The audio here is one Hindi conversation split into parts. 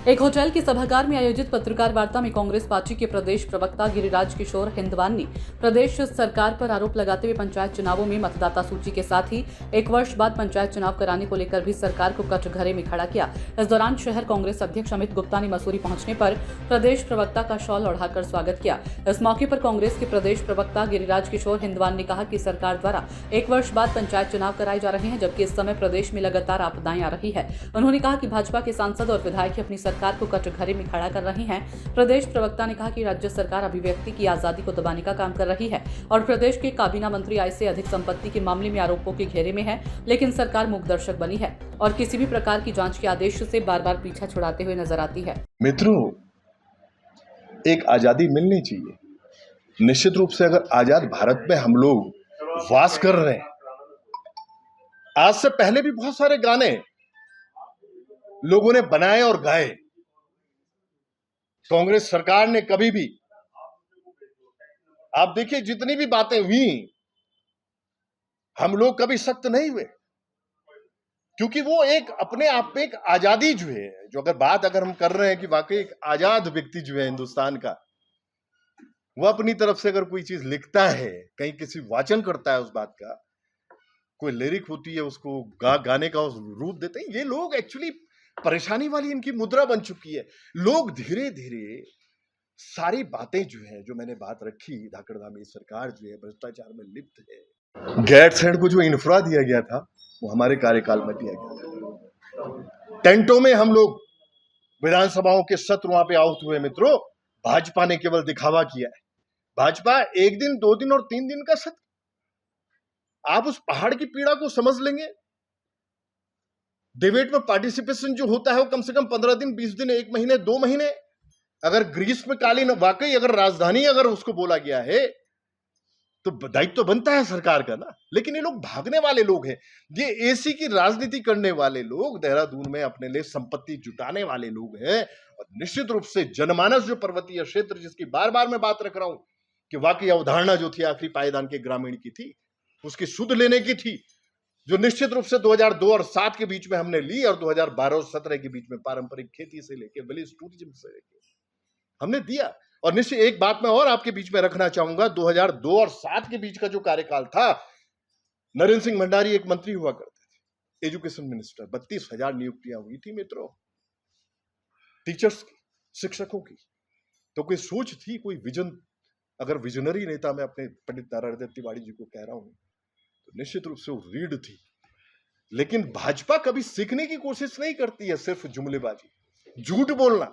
एक होटल के सभागार में आयोजित पत्रकार वार्ता में कांग्रेस पार्टी के प्रदेश प्रवक्ता गिरिराज किशोर हिंदवान ने प्रदेश सरकार पर आरोप लगाते हुए पंचायत चुनावों में मतदाता सूची के साथ ही 1 वर्ष बाद पंचायत चुनाव कराने को लेकर भी सरकार को कटघरे में खड़ा किया। इस दौरान शहर कांग्रेस अध्यक्ष अमित गुप्ता ने मसूरी पहुंचने पर प्रदेश प्रवक्ता का शॉल ओढ़ाकर स्वागत किया। इस मौके पर कांग्रेस के प्रदेश प्रवक्ता गिरिराज किशोर हिंदवान ने कहा कि सरकार द्वारा 1 वर्ष बाद पंचायत चुनाव कराए जा रहे हैं, जबकि इस समय प्रदेश में लगातार आपदाएं आ रही है। उन्होंने कहा कि भाजपा के सांसद और विधायक अपनी सरकार को कटघरे में खड़ा कर रहे हैं। प्रदेश प्रवक्ता ने कहा कि राज्य सरकार अभिव्यक्ति की आजादी को दबाने का काम कर रही है और प्रदेश के काबीना मंत्री आय से अधिक संपत्ति के मामले में आरोपों के घेरे में है, लेकिन सरकार मूकदर्शक बनी है और किसी भी प्रकार की जांच के आदेश से बार बार पीछा छुड़ाते हुए नजर आती है। मित्रों, एक आजादी मिलनी चाहिए। निश्चित रूप से अगर आजाद भारत में हम लोग वास कर रहे हैं, आज से पहले भी बहुत सारे गाने लोगों ने बनाए और गाए। कांग्रेस सरकार ने कभी भी, आप देखिए जितनी भी बातें हुई, हम लोग कभी सख्त नहीं हुए, क्योंकि वो एक अपने आप में एक आजादी जो है, जो अगर हम कर रहे हैं कि वाकई एक आजाद व्यक्ति जो है हिंदुस्तान का, वो अपनी तरफ से अगर कोई चीज लिखता है, कहीं किसी वाचन करता है, उस बात का कोई लिरिक होती है, उसको गाने का उस रूप देते हैं। ये लोग एक्चुअली परेशानी वाली इनकी मुद्रा बन चुकी है। लोग धीरे धीरे सारी बातें जो है, जो मैंने बात रखी, धाकड़धामी सरकार जो है भ्रष्टाचार में लिप्त है, गैरसैंण को जो इंफ्रा दिया गया था वो हमारे कार्यकाल में दिया गया था। टेंटों में हम लोग विधानसभाओं के सत्र वहां पे आउट हुए। मित्रों, भाजपा ने केवल दिखावा किया है। भाजपा 1 दिन 2 दिन और 3 दिन का सत्र, आप उस पहाड़ की पीड़ा को समझ लेंगे। डिबेट में पार्टिसिपेशन जो होता है वो कम से कम 15 दिन, 20 दिन, 1 महीने, 2 महीने। अगर ग्रीष्मकालीन वाकई अगर राजधानी अगर उसको बोला गया है तो दायित्व तो बनता है सरकार का ना। लेकिन ये लोग भागने वाले लोग हैं, ये एसी की राजनीति करने वाले लोग, देहरादून में अपने लिए संपत्ति जुटाने वाले लोग हैं। और निश्चित रूप से जनमानस जो पर्वतीय क्षेत्र, जिसकी बार बार मैं बात रख रहा हूं कि वाकई अवधारणा जो थी आखिरी पायदान के ग्रामीण की थी, उसकी सुध लेने की थी, जो निश्चित रूप से 2002 और 7 के बीच में हमने ली, और 2012 और 17 के बीच में पारंपरिक खेती से लेके विलेज टूरिज्म से लेके हमने दिया। और निश्चित एक बात मैं और आपके बीच में रखना चाहूंगा, 2002 और 7 के बीच का जो कार्यकाल था, नरेंद्र सिंह भंडारी एक मंत्री हुआ करते थे, एजुकेशन मिनिस्टर। 32,000 नियुक्तियां हुई थी मित्रों, टीचर्स की, शिक्षकों की। तो कोई सोच थी, कोई विजन, अगर विजनरी नेता मैं अपने पंडित नारायण दत्त तिवारी जी को कह रहा हूं, तो निश्चित रूप से वो रीढ़ थी। लेकिन भाजपा कभी सीखने की कोशिश नहीं करती है, सिर्फ जुमलेबाजी, झूठ बोलना,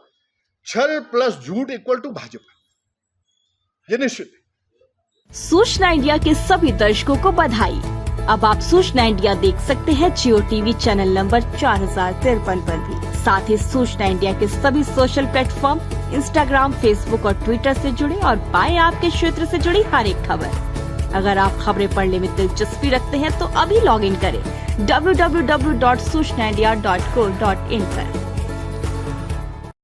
छल प्लस झूठ इक्वल टू भाजपा, ये निश्चित है। सूचना इंडिया के सभी दर्शकों को बधाई। अब आप सूचना इंडिया देख सकते हैं जियो टीवी चैनल नंबर 4053 पर भी। साथ ही सूचना इंडिया के सभी सोशल प्लेटफॉर्म इंस्टाग्राम, फेसबुक और ट्विटर से जुड़े और पाएं आपके क्षेत्र से जुड़ी हर एक खबर। अगर आप खबरें पढ़ने में दिलचस्पी रखते हैं तो अभी लॉग इन करें www.सूचनाindia.co.in पर।